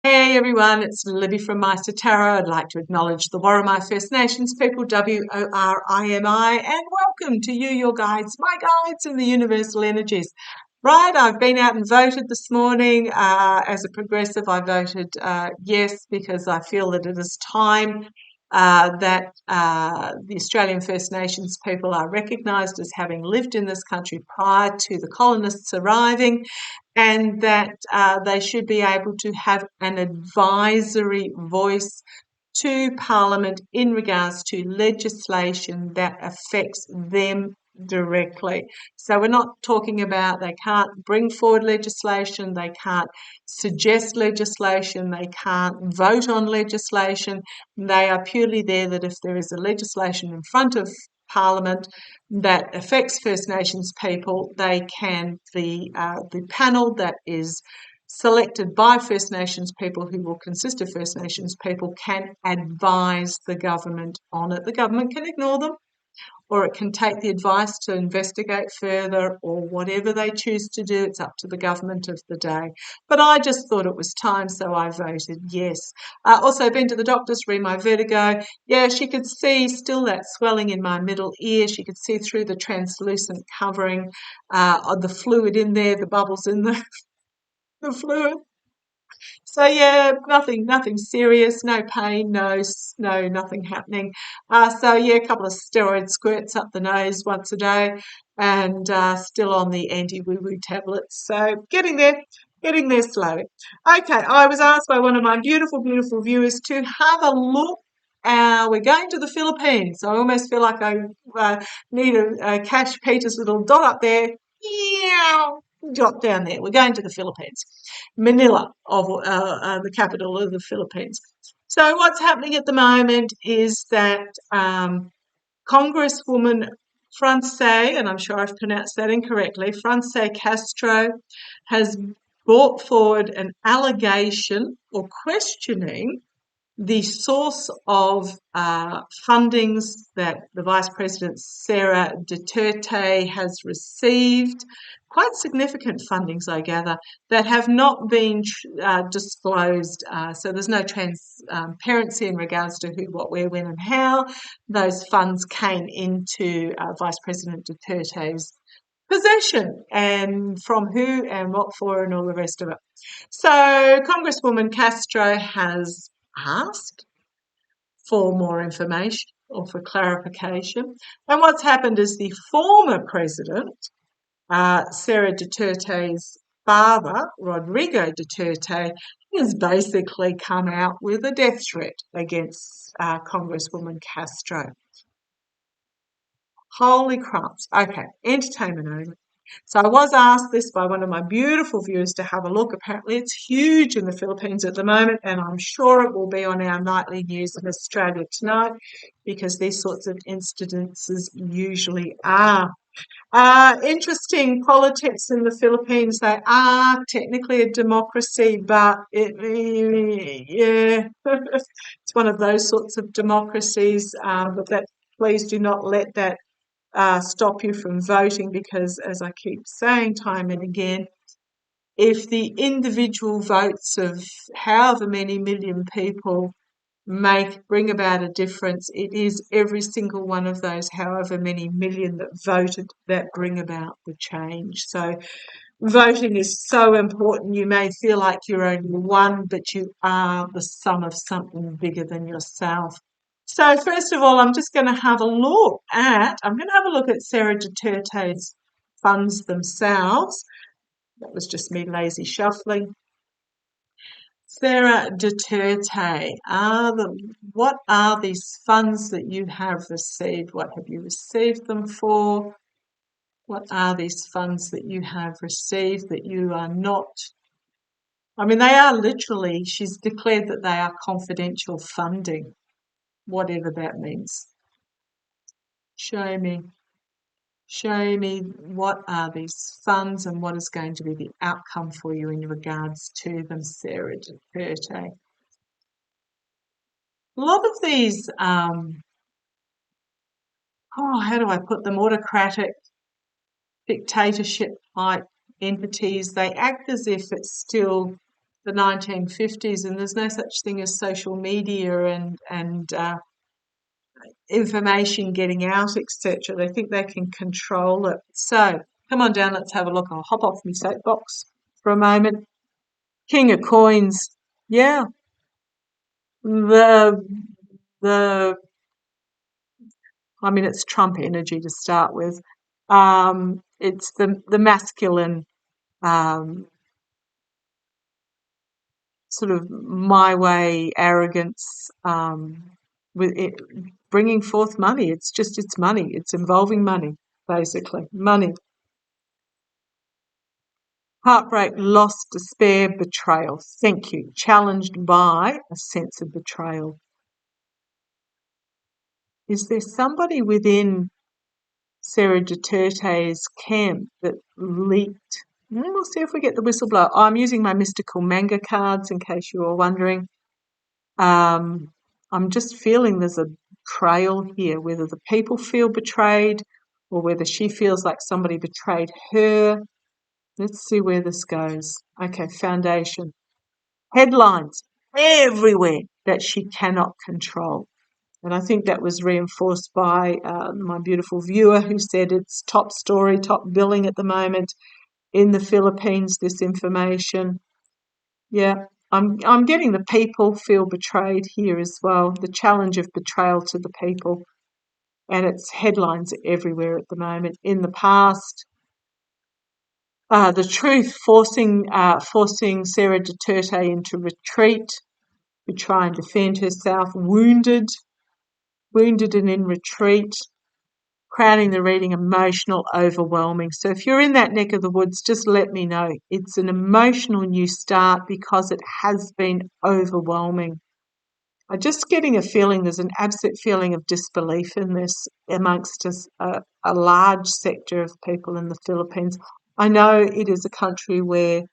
Hey everyone, it's Libby from maighstirtarot. I'd like to acknowledge the Worimi First Nations people, WORIMI, and welcome to you, your guides, my guides in the universal energies. Right, I've been out and voted this morning. As a progressive, I voted yes because I feel that it is time that the Australian First Nations people are recognised as having lived in this country prior to the colonists arriving, and that they should be able to have an advisory voice to Parliament in regards to legislation that affects them directly. So we're not talking about they can't bring forward legislation, they can't suggest legislation, they can't vote on legislation. They are purely there that if there is a legislation in front of Parliament that affects First Nations people, they can, the panel that is selected by First Nations people who will consist of First Nations people can advise the government on it. The government can ignore them, or it can take the advice to investigate further, or whatever they choose to do. It's up to the government of the day. But I just thought it was time, so I voted yes. Also been to the doctors, re my vertigo. Yeah, she could see still that swelling in my middle ear. She could see through the translucent covering of the fluid in there, the bubbles in the fluid. So yeah, nothing serious, no pain, no, nothing happening. So yeah, a couple of steroid squirts up the nose once a day, and still on the anti-woo-woo tablets. So getting there slowly. Okay, I was asked by one of my beautiful, beautiful viewers to have a look. We're going to the Philippines. I almost feel like I need a Cash Peters little dot up there. Meow. Dot down there. We're going to the Philippines. Manila, of the capital of the Philippines. So what's happening at the moment is that Congresswoman France, and I'm sure I've pronounced that incorrectly, France Castro has brought forward an allegation or questioning the source of fundings that the Vice President Sarah Duterte has received, quite significant fundings, I gather, that have not been disclosed. So there's no transparency in regards to who, what, where, when and how those funds came into Vice President Duterte's possession, and from who and what for and all the rest of it. So Congresswoman Castro has asked for more information or for clarification. And what's happened is the former president, Sarah Duterte's father, Rodrigo Duterte, has basically come out with a death threat against Congresswoman Castro. Holy crumbs. Okay, entertainment only. So I was asked this by one of my beautiful viewers to have a look. Apparently it's huge in the Philippines at the moment, and I'm sure it will be on our nightly news in Australia tonight, because these sorts of incidences usually are. Interesting politics in the Philippines. They are technically a democracy, but yeah, it's one of those sorts of democracies. But that, please do not let that stop you from voting, because, as I keep saying time and again, if the individual votes of however many million people bring about a difference, it is every single one of those however many million that voted that bring about the change. So voting is so important. You may feel like you're only one, but you are the sum of something bigger than yourself. So first of all, I'm going to have a look at Sarah Duterte's funds themselves. That was just me lazy shuffling. Sarah Duterte, what are these funds that you have received? What have you received them for? What are these funds that you have received that you are not? I mean, they are literally, she's declared that they are confidential funding, whatever that means. Show me what are these funds and what is going to be the outcome for you in regards to them, Sarah Duterte. A lot of these, how do I put them, autocratic, dictatorship type entities, they act as if it's still the 1950s, and there's no such thing as social media and information getting out, etc. They think they can control it. So come on down, let's have a look. I'll hop off my soapbox for a moment. King of Coins. Yeah. The the I mean, it's Trump energy to start with. It's the masculine um, sort of my way arrogance with it bringing forth money. It's money. It's involving money, basically. Money. Heartbreak, loss, despair, betrayal. Thank you. Challenged by a sense of betrayal. Is there somebody within Sarah Duterte's camp that leaked? We'll see if we get the whistleblower. Oh, I'm using my mystical manga cards in case you were wondering. I'm just feeling there's a betrayal here, whether the people feel betrayed or whether she feels like somebody betrayed her. Let's see where this goes. Okay, foundation. Headlines everywhere that she cannot control. And I think that was reinforced by my beautiful viewer who said it's top story, top billing at the moment in the Philippines, this information. Yeah, I'm getting the people feel betrayed here as well. The challenge of betrayal to the people. And it's headlines everywhere at the moment. In the past, the truth forcing Sarah Duterte into retreat to try and defend herself, wounded and in retreat, crowning the reading emotional, overwhelming. So if you're in that neck of the woods, just let me know. It's an emotional new start because it has been overwhelming. I'm just getting a feeling there's an absolute feeling of disbelief in this amongst a large sector of people in the Philippines. I know it is a country where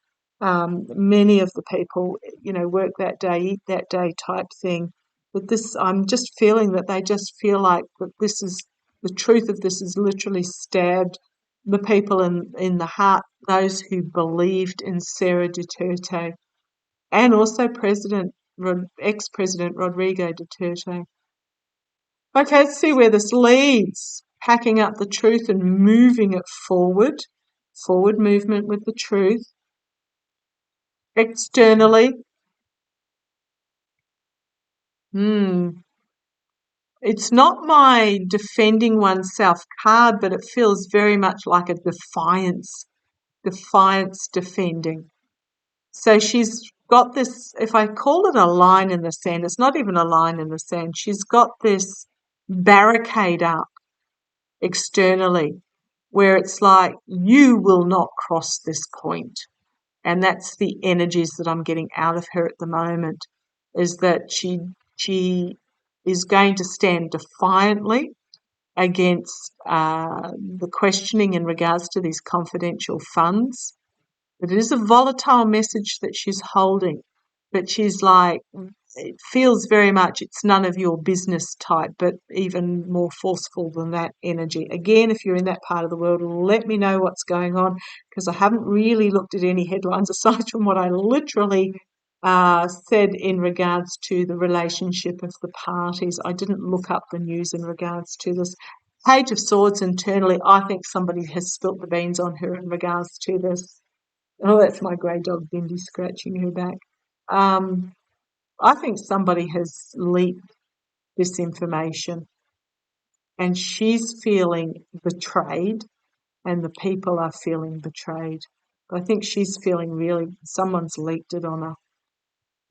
many of the people, work that day, eat that day type thing. But this, I'm just feeling that they just feel like that this is the truth of this is literally stabbed the people in the heart, those who believed in Sarah Duterte and also ex-President Rodrigo Duterte. Okay, let's see where this leads. Packing up the truth and moving it forward. Forward movement with the truth. Externally. It's not my defending oneself card, but it feels very much like a defiance. Defiance defending. So she's got this, if I call it a line in the sand, it's not even a line in the sand. She's got this barricade up externally where it's like, you will not cross this point. And that's the energies that I'm getting out of her at the moment, is that she is going to stand defiantly against the questioning in regards to these confidential funds. But it is a volatile message that she's holding. But she's like, it feels very much it's none of your business type, but even more forceful than that energy. Again, if you're in that part of the world, let me know what's going on, because I haven't really looked at any headlines aside from what I literally said in regards to the relationship of the parties. I didn't look up the news in regards to this. Page of Swords internally, I think somebody has spilt the beans on her in regards to this. Oh, that's my grey dog Bindi scratching her back. I think somebody has leaked this information and she's feeling betrayed and the people are feeling betrayed. I think she's feeling really someone's leaked it on her.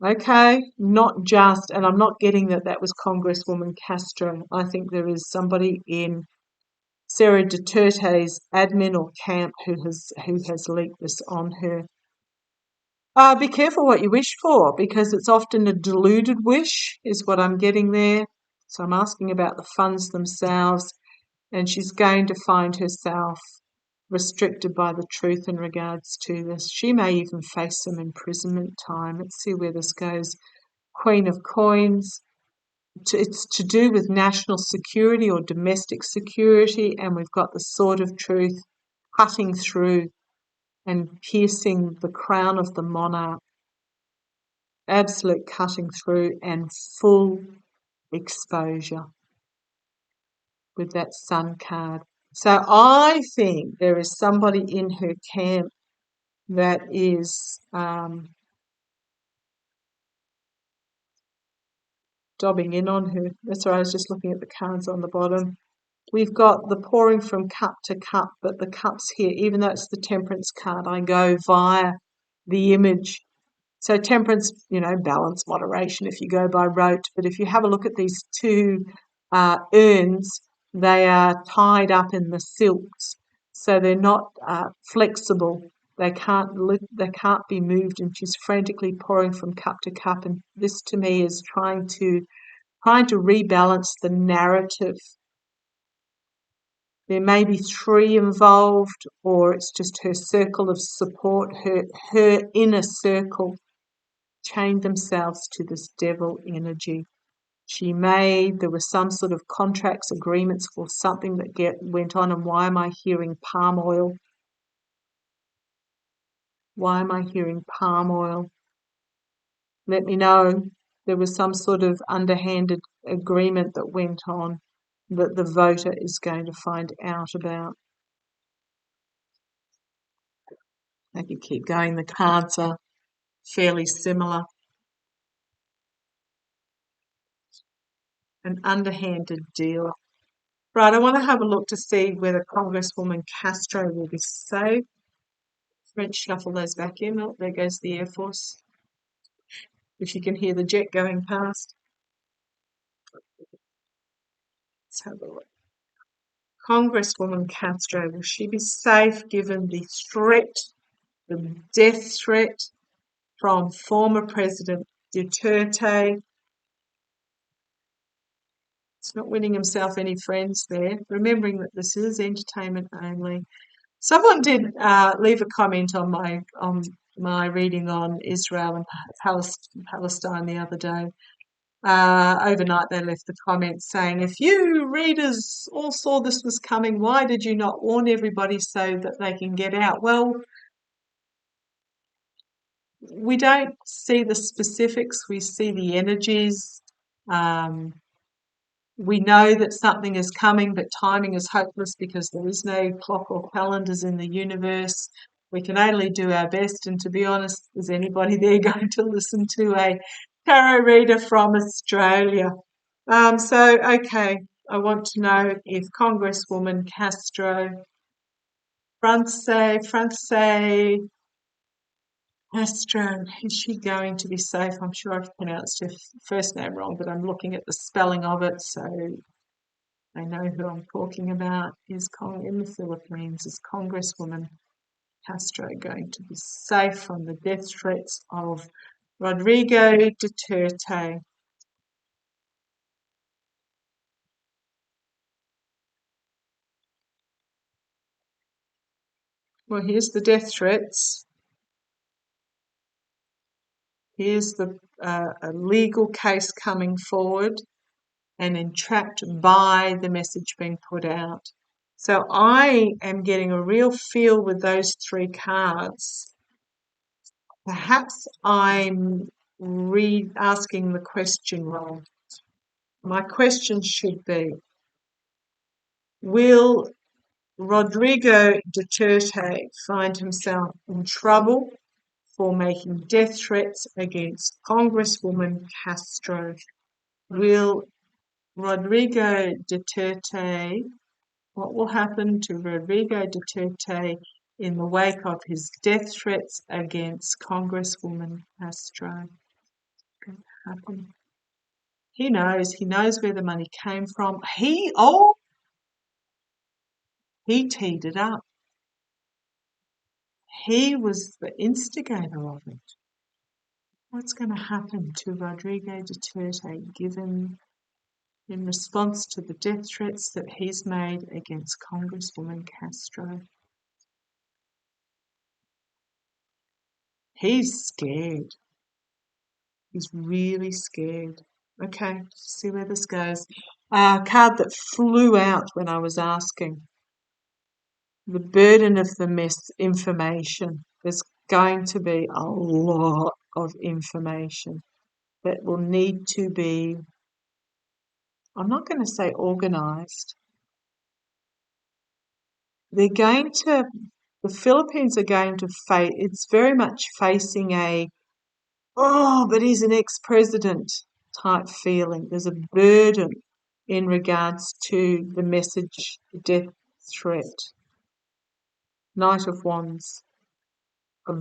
Okay, not just, and I'm not getting that was Congresswoman Castro. I think there is somebody in Sarah Duterte's admin or camp who has leaked this on her. Be careful what you wish for, because it's often a deluded wish, is what I'm getting there. So I'm asking about the funds themselves, and she's going to find herself restricted by the truth in regards to this. She may even face some imprisonment time. Let's see where this goes. Queen of Coins. It's to do with national security or domestic security, and we've got the Sword of Truth cutting through and piercing the crown of the monarch. absolute cutting through and full exposure with that Sun card. So I think there is somebody in her camp that is dobbing in on her. That's why I was just looking at the cards on the bottom. We've got the pouring from cup to cup, but the cups here, even though it's the Temperance card, I go via the image. So temperance, balance, moderation if you go by rote. But if you have a look at these two urns, they are tied up in the silks. So they're not flexible. They can't be moved, and she's frantically pouring from cup to cup. And this to me is trying to rebalance the narrative. There may be three involved, or it's just her circle of support, her inner circle chained themselves to this devil energy. There were some sort of contracts, agreements for something that went on. And why am I hearing palm oil? Why am I hearing palm oil? Let me know. There was some sort of underhanded agreement that went on that the voter is going to find out about. I can keep going. The cards are fairly similar. An underhanded deal. Right, I want to have a look to see whether Congresswoman Castro will be safe. French shuffle those back in. Oh, there goes the Air Force. If you can hear the jet going past. Let's have a look. Congresswoman Castro, will she be safe given the threat, the death threat from former President Duterte? It's not winning himself any friends there. Remembering that this is entertainment only. Someone did leave a comment on my reading on Israel and Palestine the other day. Overnight they left the comment saying, if you readers all saw this was coming, why did you not warn everybody so that they can get out? Well, we don't see the specifics, we see the energies. We know that something is coming, but timing is hopeless because there is no clock or calendars in the universe. We can only do our best, and to be honest, is anybody there going to listen to a tarot reader from Australia? Okay, I want to know if Congresswoman Castro, Castro, is she going to be safe? I'm sure I've pronounced her first name wrong, but I'm looking at the spelling of it, so I know who I'm talking about. In the Philippines, is Congresswoman Castro going to be safe from the death threats of Rodrigo Duterte? Well, here's the death threats. Here's a legal case coming forward and entrapped by the message being put out. So I am getting a real feel with those three cards. Perhaps I'm asking the question wrong. My question should be, will Rodrigo Duterte find himself in trouble for making death threats against Congresswoman Castro? Will Rodrigo Duterte, what will happen to Rodrigo Duterte in the wake of his death threats against Congresswoman Castro? What's going to happen? He knows where the money came from. He teed it up. He was the instigator of it. What's going to happen to Rodrigo Duterte given in response to the death threats that he's made against Congresswoman Castro? He's scared. He's really scared. Okay, see where this goes. Card that flew out when I was asking. The burden of the misinformation. There's going to be a lot of information that will need to be, I'm not going to say organised. The Philippines are going to face, it's very much facing but he's an ex-president type feeling. There's a burden in regards to the message, the death threat. Knight of Wands, a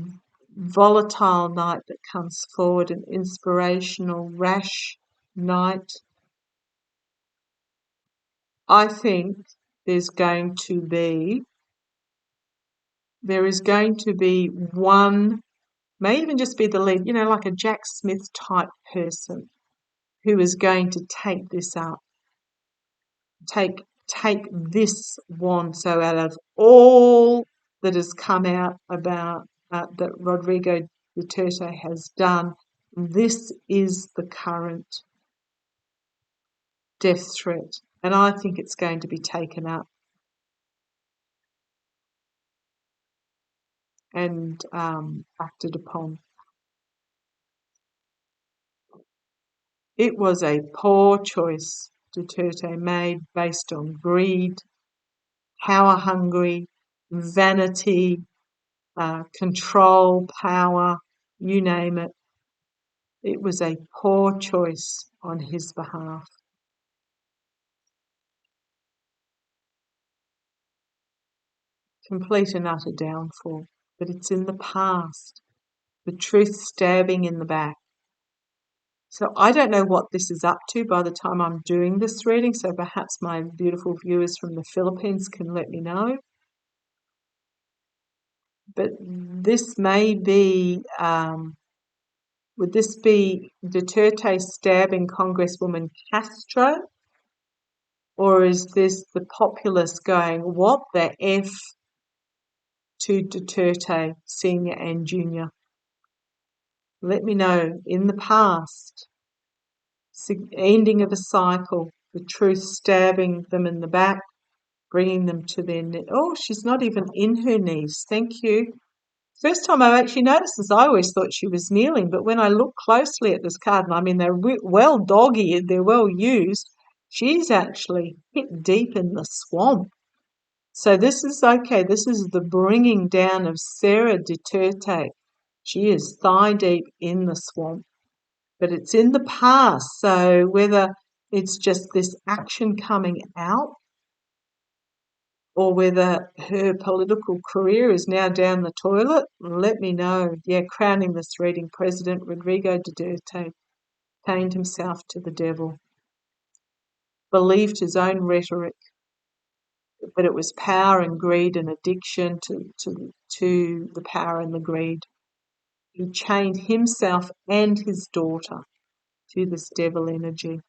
volatile knight that comes forward, an inspirational, rash knight. I think there is going to be one, may even just be the lead, like a Jack Smith type person who is going to take this up, take this wand. So out of all that has come out about that Rodrigo Duterte has done, this is the current death threat, and I think it's going to be taken up and acted upon. It was a poor choice Duterte made based on greed, power hungry, vanity, control, power, you name it. It was a poor choice on his behalf. Complete and utter downfall. But it's in the past. The truth stabbing in the back. So I don't know what this is up to by the time I'm doing this reading, so perhaps my beautiful viewers from the Philippines can let me know. But this may be, would this be Duterte stabbing Congresswoman Castro? Or is this the populace going, what the F to Duterte, Senior and Junior? Let me know. In the past, ending of a cycle, the truth stabbing them in the back, bringing them to their knees. Oh, she's not even in her knees. Thank you. First time I've actually noticed this, I always thought she was kneeling, but when I look closely at this card, and I mean they're well dog-eared, they're well used, she's actually hit deep in the swamp. So this is okay. This is the bringing down of Sarah Duterte. She is thigh deep in the swamp, but it's in the past. So whether it's just this action coming out or whether her political career is now down the toilet, let me know. Yeah, crowning this reading, President Rodrigo Duterte chained himself to the devil, believed his own rhetoric, but it was power and greed and addiction to the power and the greed. He chained himself and his daughter to this devil energy.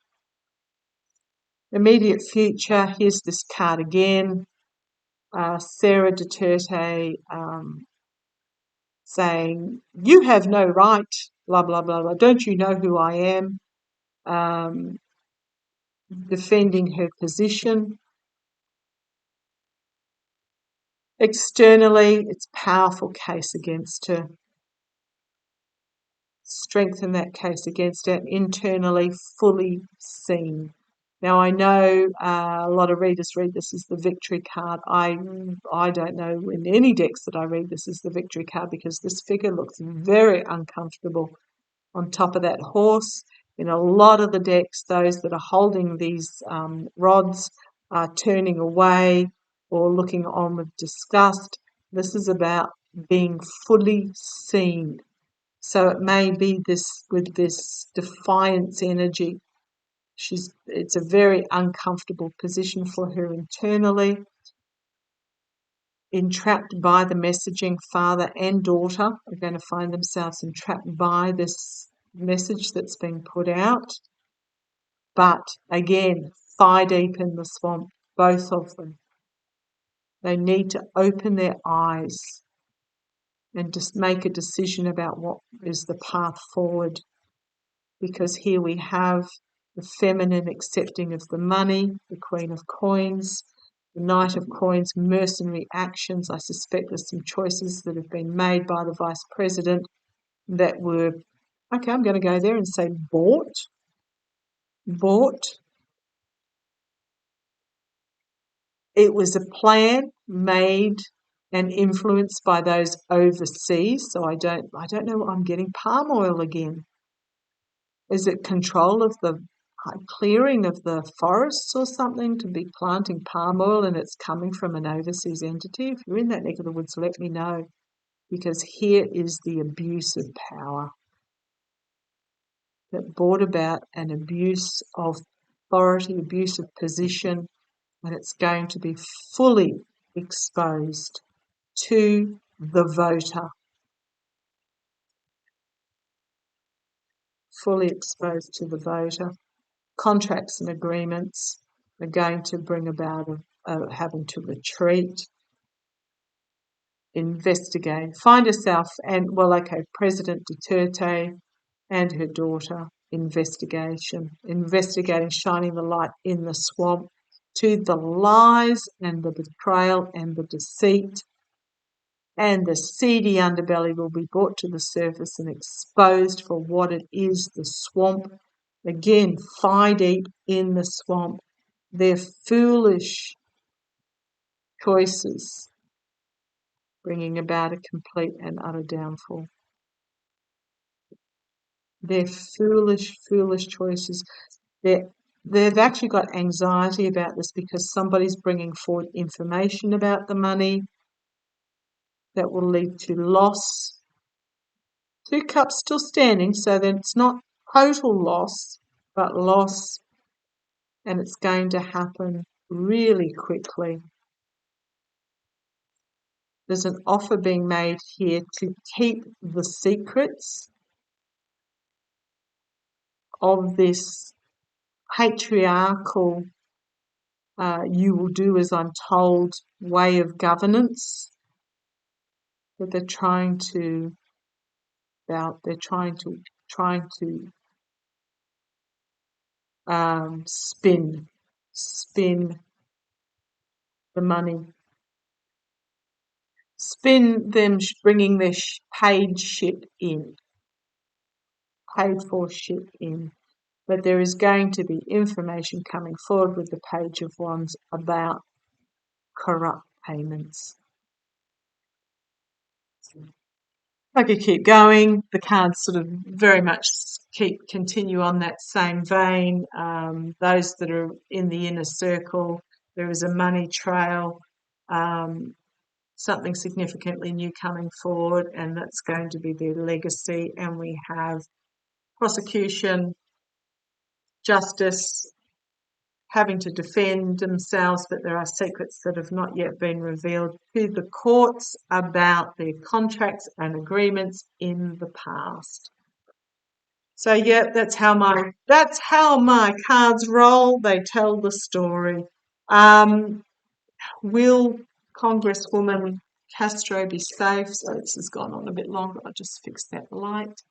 Immediate future, here's this card again. Sarah Duterte saying, you have no right, blah, blah, blah, blah. Don't you know who I am? Defending her position. Externally, it's a powerful case against her. Strengthen that case against her. Internally, fully seen. Now, I know a lot of readers read this as the victory card. I don't know in any decks that I read this as the victory card because this figure looks very uncomfortable on top of that horse. In a lot of the decks, those that are holding these rods are turning away or looking on with disgust. This is about being fully seen. So it may be this with this defiance energy. It's a very uncomfortable position for her internally. Entrapped by the messaging, father and daughter are going to find themselves entrapped by this message that's being put out. But again, thigh deep in the swamp, both of them. They need to open their eyes and just make a decision about what is the path forward. Because here we have the feminine accepting of the money, the Queen of Coins, the Knight of Coins, mercenary actions. I suspect there's some choices that have been made by the Vice President that were Okay, I'm going to go there and say bought. Bought. It was a plan made and influenced by those overseas. So I don't know what I'm getting. Palm oil again. Is it control of the clearing of the forests or something to be planting palm oil and it's coming from an overseas entity? If you're in that neck of the woods, let me know, because here is the abuse of power that brought about an abuse of authority, abuse of position, and it's going to be fully exposed to the voter, fully exposed to the voter. Contracts and agreements are going to bring about having to retreat, investigate, find herself, and well, okay, President Duterte and her daughter, investigating, shining the light in the swamp to the lies and the betrayal and the deceit, and the seedy underbelly will be brought to the surface and exposed for what it is, the swamp. Again, thigh deep in the swamp. Their foolish choices bringing about a complete and utter downfall. Their foolish, foolish choices. They've actually got anxiety about this because somebody's bringing forward information about the money that will lead to loss. Two cups still standing, so that it's not total loss, but loss, and it's going to happen really quickly. There's an offer being made here to keep the secrets of this patriarchal, you will do as I'm told, way of governance that they're trying to spin the money, spin them bringing their paid for ship in. But there is going to be information coming forward with the Page of Wands about corrupt payments. I could keep going. The cards sort of very much continue on that same vein. Those that are in the inner circle, there is a money trail, something significantly new coming forward, and that's going to be their legacy. And we have prosecution, justice, having to defend themselves, but there are secrets that have not yet been revealed to the courts about their contracts and agreements in the past. So yeah, that's how my cards roll. They tell the story. Will Congresswoman Castro be safe? So this has gone on a bit longer. I'll just fix that light.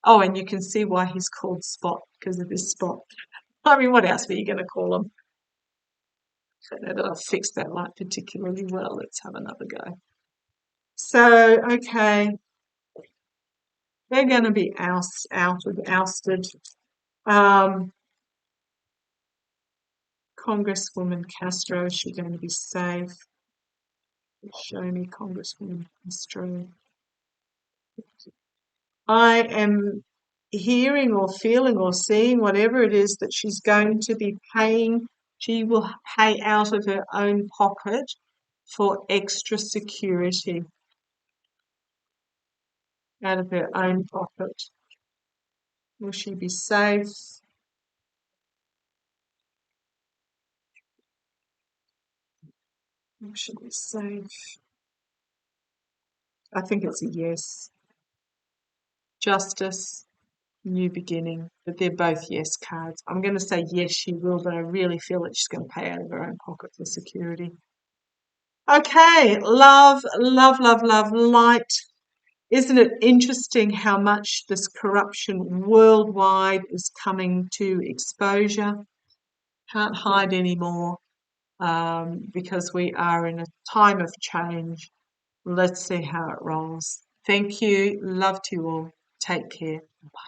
Oh, and you can see why he's called Spot, because of this spot. I mean, what else were you going to call him? I don't know that I've fixed that light particularly well. Let's have another go. So, okay, they're going to be ousted. Congresswoman Castro, is she going to be safe? Show me Congresswoman Castro. I am hearing or feeling or seeing whatever it is that she's going to be paying. She will pay out of her own pocket for extra security. Out of her own pocket. Will she be safe? Will she be safe? I think it's a yes. Justice, new beginning, but they're both yes cards. I'm going to say yes, she will, but I really feel that she's going to pay out of her own pocket for security. Okay, love, love, love, love, light. Isn't it interesting how much this corruption worldwide is coming to exposure? Can't hide anymore, because we are in a time of change. Let's see how it rolls. Thank you. Love to you all. Take care. Bye.